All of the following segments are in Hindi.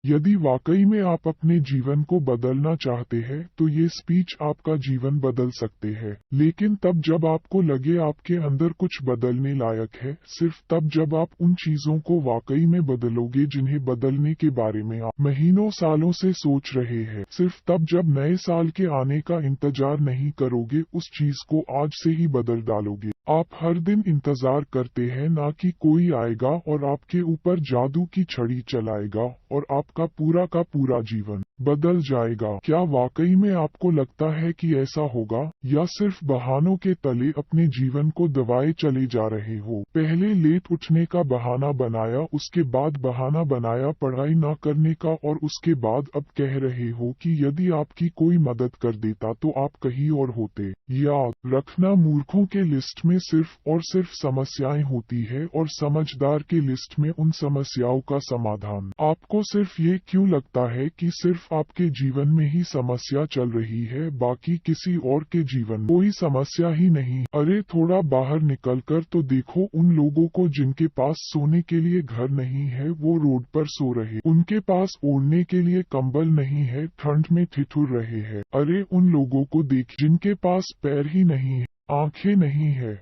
यदि वाकई में आप अपने जीवन को बदलना चाहते हैं तो ये स्पीच आपका जीवन बदल सकते हैं। लेकिन तब जब आपको लगे आपके अंदर कुछ बदलने लायक है, सिर्फ तब जब आप उन चीजों को वाकई में बदलोगे जिन्हें बदलने के बारे में आप महीनों सालों से सोच रहे हैं। सिर्फ तब जब नए साल के आने का इंतजार नहीं करोगे, उस चीज को आज से ही बदल डालोगे। आप हर दिन इंतजार करते हैं ना कि कोई आएगा और आपके ऊपर जादू की छड़ी चलाएगा और आपका पूरा का पूरा जीवन बदल जाएगा। क्या वाकई में आपको लगता है कि ऐसा होगा, या सिर्फ बहानों के तले अपने जीवन को दबाए चले जा रहे हो? पहले लेट उठने का बहाना बनाया, उसके बाद बहाना बनाया पढ़ाई न करने का, और उसके बाद अब कह रहे हो कि यदि आपकी कोई मदद कर देता तो आप कहीं और होते। याद रखना, मूर्खों के लिस्ट में सिर्फ और सिर्फ समस्याएं होती है और समझदार के लिस्ट में उन समस्याओं का समाधान। आपको सिर्फ ये क्यों लगता है कि सिर्फ आपके जीवन में ही समस्या चल रही है, बाकी किसी और के जीवन में कोई समस्या ही नहीं? अरे थोड़ा बाहर निकलकर तो देखो उन लोगों को जिनके पास सोने के लिए घर नहीं है, वो रोड पर सो रहे, उनके पास ओढ़ने के लिए कंबल नहीं है, ठंड में ठिठुर रहे हैं। अरे उन लोगों को देख जिनके पास पैर ही नहीं है, आंखें नहीं है,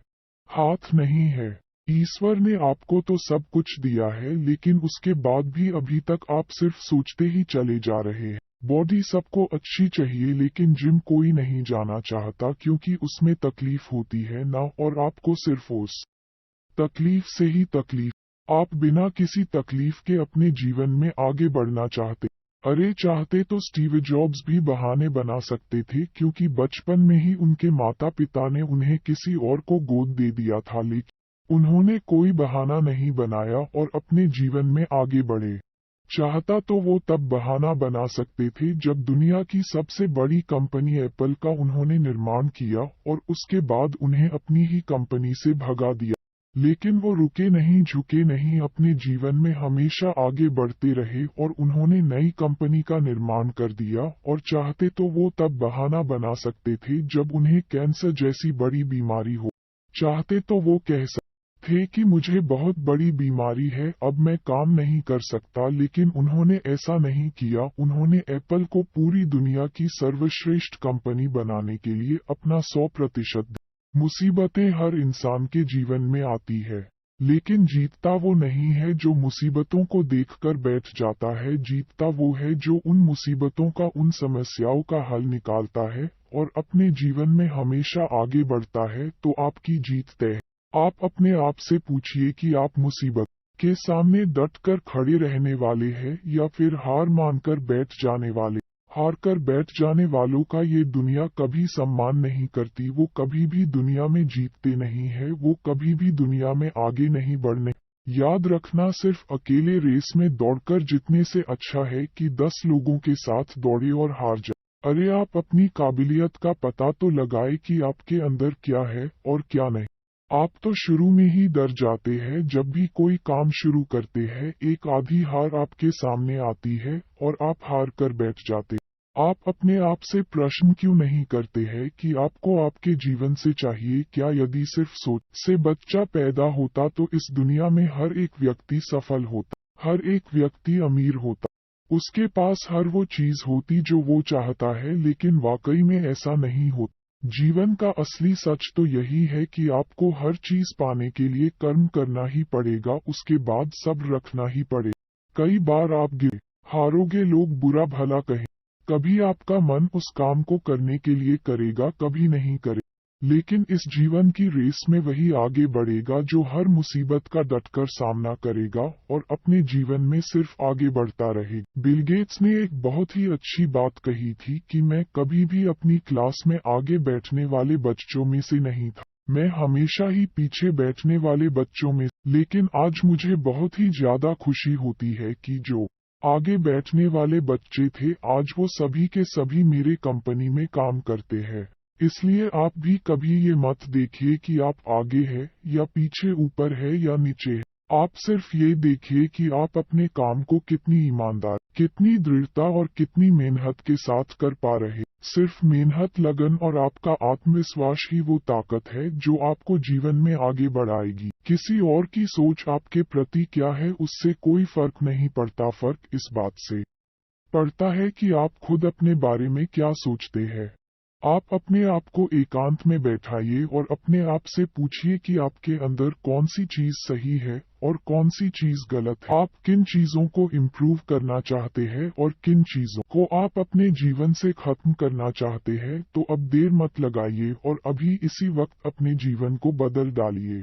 हाथ नहीं है। ईश्वर ने आपको तो सब कुछ दिया है, लेकिन उसके बाद भी अभी तक आप सिर्फ सोचते ही चले जा रहे हैं। बॉडी सबको अच्छी चाहिए, लेकिन जिम कोई नहीं जाना चाहता क्योंकि उसमें तकलीफ होती है ना, और आपको सिर्फ उस तकलीफ से ही तकलीफ। आप बिना किसी तकलीफ के अपने जीवन में आगे बढ़ना चाहते। अरे चाहते तो स्टीव जॉब्स भी बहाने बना सकते थे, क्योंकि बचपन में ही उनके माता पिता ने उन्हें किसी और को गोद दे दिया था, लेकिन उन्होंने कोई बहाना नहीं बनाया और अपने जीवन में आगे बढ़े। चाहता तो वो तब बहाना बना सकते थे जब दुनिया की सबसे बड़ी कंपनी एप्पल का उन्होंने निर्माण किया और उसके बाद उन्हें अपनी ही कंपनी से भगा दिया। लेकिन वो रुके नहीं, झुके नहीं, अपने जीवन में हमेशा आगे बढ़ते रहे और उन्होंने नई कंपनी का निर्माण कर दिया। और चाहते तो वो तब बहाना बना सकते थे जब उन्हें कैंसर जैसी बड़ी बीमारी हो। चाहते तो वो कह सकते थे कि मुझे बहुत बड़ी बीमारी है, अब मैं काम नहीं कर सकता, लेकिन उन्होंने ऐसा नहीं किया। उन्होंने एप्पल को पूरी दुनिया की सर्वश्रेष्ठ कंपनी बनाने के लिए अपना 100% मुसीबतें हर इंसान के जीवन में आती है, लेकिन जीतता वो नहीं है जो मुसीबतों को देखकर बैठ जाता है। जीतता वो है जो उन मुसीबतों का, उन समस्याओं का हल निकालता है और अपने जीवन में हमेशा आगे बढ़ता है। तो आपकी जीत तय है। आप अपने आप से पूछिए कि आप मुसीबत के सामने डटकर खड़े रहने वाले हैं या फिर हार मानकर बैठ जाने वाले। हार कर बैठ जाने वालों का ये दुनिया कभी सम्मान नहीं करती, वो कभी भी दुनिया में जीतते नहीं है, वो कभी भी दुनिया में आगे नहीं बढ़ने। याद रखना, सिर्फ अकेले रेस में दौड़कर जीतने से अच्छा है कि 10 लोगों के साथ दौड़े और हार जाए। अरे आप अपनी काबिलियत का पता तो लगाए कि आपके अंदर क्या है और क्या नहीं। आप तो शुरू में ही डर जाते हैं जब भी कोई काम शुरू करते हैं। एक आधी हार आपके सामने आती है और आप हार कर बैठ जाते। आप अपने आप से प्रश्न क्यों नहीं करते हैं कि आपको आपके जीवन से चाहिए क्या? यदि सिर्फ सोच से बच्चा पैदा होता तो इस दुनिया में हर एक व्यक्ति सफल होता, हर एक व्यक्ति अमीर होता, उसके पास हर वो चीज होती जो वो चाहता है। लेकिन वाकई में ऐसा नहीं होता। जीवन का असली सच तो यही है कि आपको हर चीज पाने के लिए कर्म करना ही पड़ेगा, उसके बाद सब्र रखना ही पड़े। कई बार आप गिरे, हारोगे, लोग बुरा भला कहें, कभी आपका मन उस काम को करने के लिए करेगा, कभी नहीं करे। लेकिन इस जीवन की रेस में वही आगे बढ़ेगा जो हर मुसीबत का डटकर सामना करेगा और अपने जीवन में सिर्फ आगे बढ़ता रहेगा। बिल गेट्स ने एक बहुत ही अच्छी बात कही थी कि मैं कभी भी अपनी क्लास में आगे बैठने वाले बच्चों में से नहीं था, मैं हमेशा ही पीछे बैठने वाले बच्चों में। लेकिन आज मुझे बहुत ही ज्यादा खुशी होती है कि जो आगे बैठने वाले बच्चे थे, आज वो सभी के सभी मेरे कंपनी में काम करते हैं। इसलिए आप भी कभी ये मत देखिए कि आप आगे है या पीछे, ऊपर है या नीचे है। आप सिर्फ ये देखिए कि आप अपने काम को कितनी ईमानदार, कितनी दृढ़ता और कितनी मेहनत के साथ कर पा रहे। सिर्फ मेहनत, लगन और आपका आत्मविश्वास ही वो ताकत है जो आपको जीवन में आगे बढ़ाएगी। किसी और की सोच आपके प्रति क्या है उससे कोई फर्क नहीं पड़ता, फर्क इस बात से पड़ता है कि आप खुद अपने बारे में क्या सोचते हैं। आप अपने आप को एकांत में बैठाइए और अपने आप से पूछिए कि आपके अंदर कौन सी चीज सही है और कौन सी चीज गलत है। आप किन चीजों को इम्प्रूव करना चाहते हैं और किन चीजों को आप अपने जीवन से खत्म करना चाहते हैं। तो अब देर मत लगाइए और अभी इसी वक्त अपने जीवन को बदल डालिए।